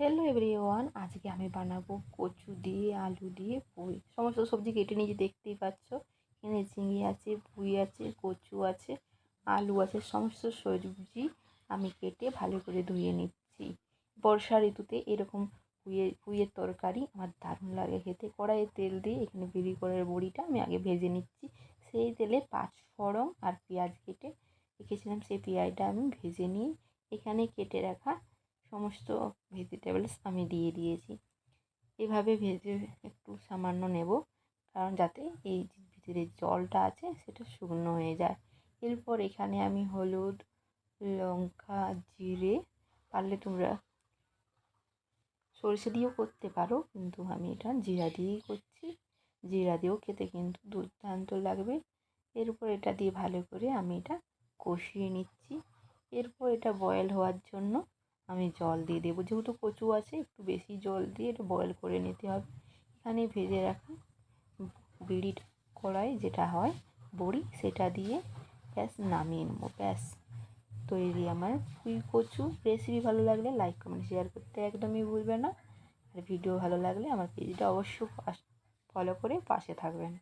Hello everyone, আজকে আমি বানাবো কচু দিয়ে আলু দিয়ে পুঁই। সমস্ত সবজি কেটে নিয়েছি, দেখতেই পাচ্ছ। এখানে ঝিঙে আছে, পুঁই আছে, কচু আছে, আলু আছে। সমস্ত সবজি আমি কেটে ভালো করে ধুয়ে নিচ্ছি। বর্ষা ঋতুতে এরকম পুঁইয়ের তরকারি আমার দারুণ লাগে খেতে। কড়াইয়ে তেল দিয়ে এখানে বিড়ি করার বড়িটা আমি আগে ভেজে নিচ্ছি। সেই তেলে পাঁচফোড়ন আর পেঁয়াজ কেটে রেখেছিলাম, সেই পেঁয়াজটা আমি ভেজে নিয়ে এখানে কেটে রাখা সমস্ত ভেজিটেবলস আমি দিয়ে দিয়েছি। এভাবে ভেজে একটু সামান্য নেব, কারণ যাতে এই ভিতরে জলটা আছে সেটা শুকনো হয়ে যায়। এরপর এখানে আমি হলুদ, লঙ্কা, জিরে, পারলে তোমরা সরষে দিয়েও করতে পারো, কিন্তু আমি এটা জিরা দিয়েই করছি। জিরা দিয়েও খেতে কিন্তু দুর্দান্ত লাগবে। এরপর এটা দিয়ে ভালো করে আমি এটা কষিয়ে নিচ্ছি। এরপর এটা বয়েল হওয়ার জন্য আমি জল দিয়ে দেবো। যেহেতু কচু আছে, একটু বেশি জল দিয়ে এটা বয়েল করে নিতে হবে। এখানে ভেজে রাখা বিড়ির কড়াই যেটা হয় বড়ি, সেটা দিয়ে ব্যাস নামিয়ে নেবো। ব্যাস তৈরি আমার পুঁই কচু রেসিপি। ভালো লাগলে লাইক, কমেন্ট, শেয়ার করতে একদমই ভুলবে না। আর ভিডিও ভালো লাগলে আমার পেজটা অবশ্যই ফলো করে পাশে থাকবেন।